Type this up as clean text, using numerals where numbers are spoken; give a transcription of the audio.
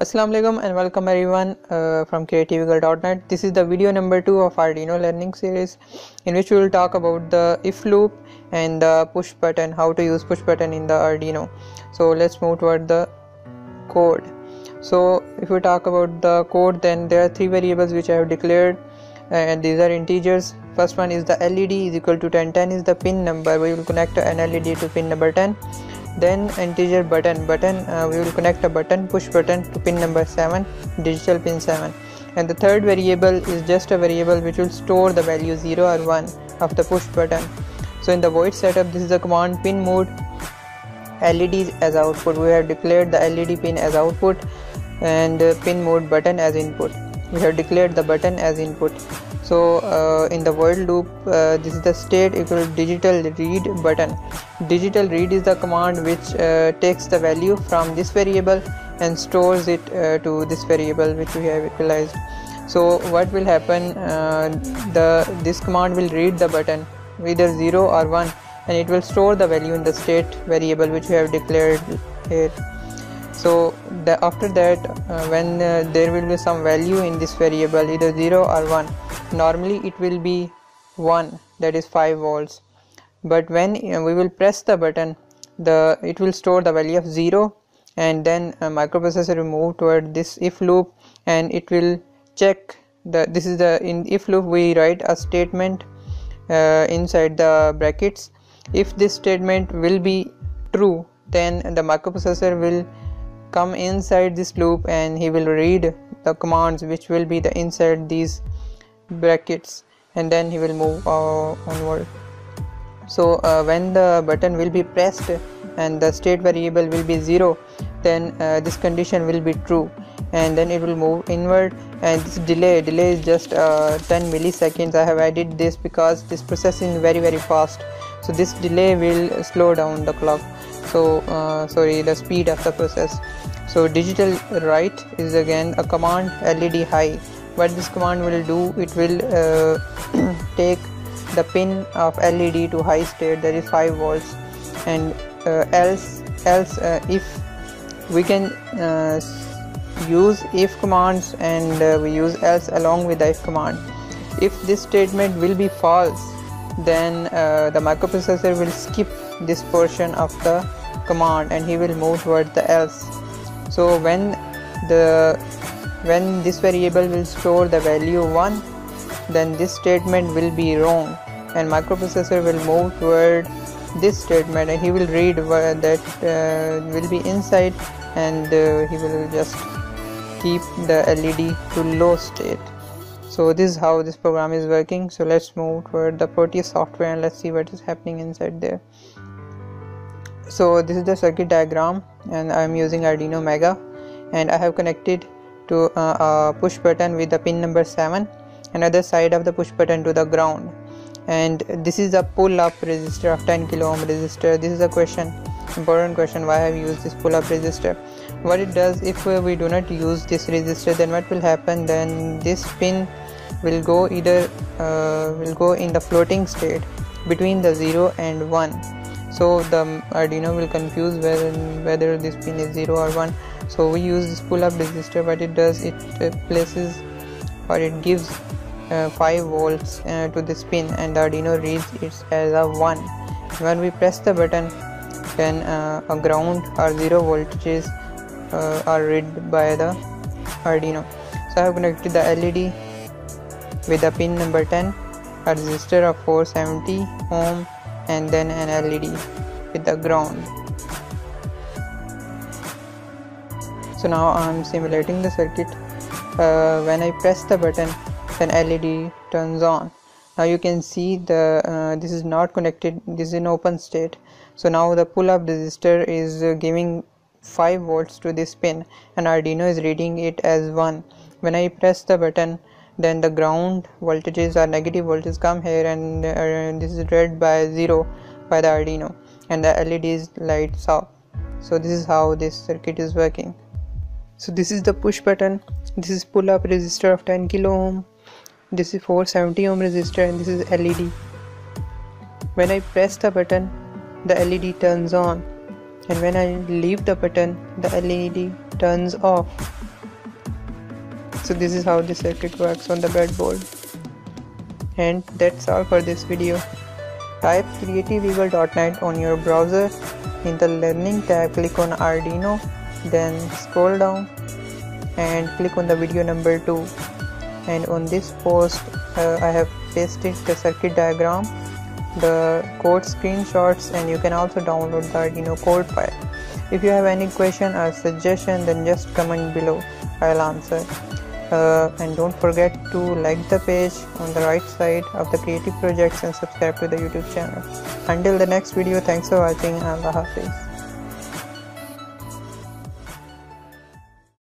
Assalamu alaikum and welcome everyone from creativeeagle.net. This is the video number 2 of Arduino learning series, in which we will talk about the if loop and the push button, how to use push button in the Arduino. So let's move toward the code. So if we talk about the code, then there are three variables which I have declared, and these are integers. First one is the LED is equal to 10. 10 is the pin number. We will connect an LED to pin number 10. Then integer button, we will connect a button, push button, to pin number 7, digital pin 7. And the third variable is just a variable which will store the value 0 or 1 of the push button. So in the void setup, this is the command pin mode LEDs as output. We have declared the LED pin as output and pin mode button as input. We have declared the button as input. So in the void loop, this is the state equal digital read button. Digital read is the command which takes the value from this variable and stores it to this variable which we have equalized. So what will happen, this command will read the button either 0 or 1, and it will store the value in the state variable which we have declared here. So after that, when there will be some value in this variable, either 0 or 1, normally it will be 1, that is 5 volts. But when we will press the button, it will store the value of 0, and then a microprocessor will move toward this if loop, and it will check this is in if loop we write a statement inside the brackets. If this statement will be true, then the microprocessor will come inside this loop and he will read the commands which will be inside these brackets, and then he will move onward. So when the button will be pressed and the state variable will be 0, then this condition will be true, and then it will move inward. And this delay is just 10 milliseconds. I have added this because this processing is very fast, so this delay will slow down the clock, so the speed of the process. So digital write is again a command LED high. What this command will do, it will take the pin of LED to high state, that is 5 volts, and else if we can use if commands, and we use else along with the if command. If this statement will be false, then the microprocessor will skip this portion of the command and he will move towards the else. So when this variable will store the value 1, then this statement will be wrong, and microprocessor will move toward this statement and he will read that will be inside, and he will just keep the LED to low state. So this is how this program is working. So let's move toward the Proteus software and let's see what is happening inside there. So this is the circuit diagram, and I am using Arduino Mega, and I have connected to a push button with the pin number 7, another side of the push button to the ground, and this is a pull up resistor of 10 kilo ohm resistor. This is a important question, why have you used this pull up resistor. What it does, if we do not use this resistor, then what will happen, then this pin will go in the floating state between the 0 and 1. So the Arduino will confuse whether this pin is 0 or 1. So we use this pull up resistor. What it does, it places, or it gives 5 volts to this pin, and the Arduino reads it as a 1. When we press the button, then a ground or 0 voltages are read by the Arduino. So I have connected the LED with the pin number 10, a resistor of 470 ohm, and then an LED with the ground. So now I am simulating the circuit. When I press the button, then LED turns on. Now you can see this is not connected, this is in open state. So now the pull up resistor is giving 5 volts to this pin, and Arduino is reading it as 1. When I press the button, then the ground voltages or negative voltages come here, and this is read by 0 by the Arduino, and the LEDs lights up. So this is how this circuit is working. So this is the push button, this is pull up resistor of 10 kilo ohm, this is 470 ohm resistor, and this is LED. When I press the button, the LED turns on, and when I leave the button, the LED turns off. So this is how the circuit works on the breadboard. And that's all for this video. Type creativeeagle.net on your browser. In the learning tab, click on Arduino, then scroll down and click on the video number 2. And on this post I have pasted the circuit diagram, the code screenshots, and you can also download the Arduino code file. If you have any question or suggestion, then just comment below, I'll answer. And don't forget to like the page on the right side of the creative projects and subscribe to the YouTube channel. Until the next video, thanks for watching. Allah Hafiz.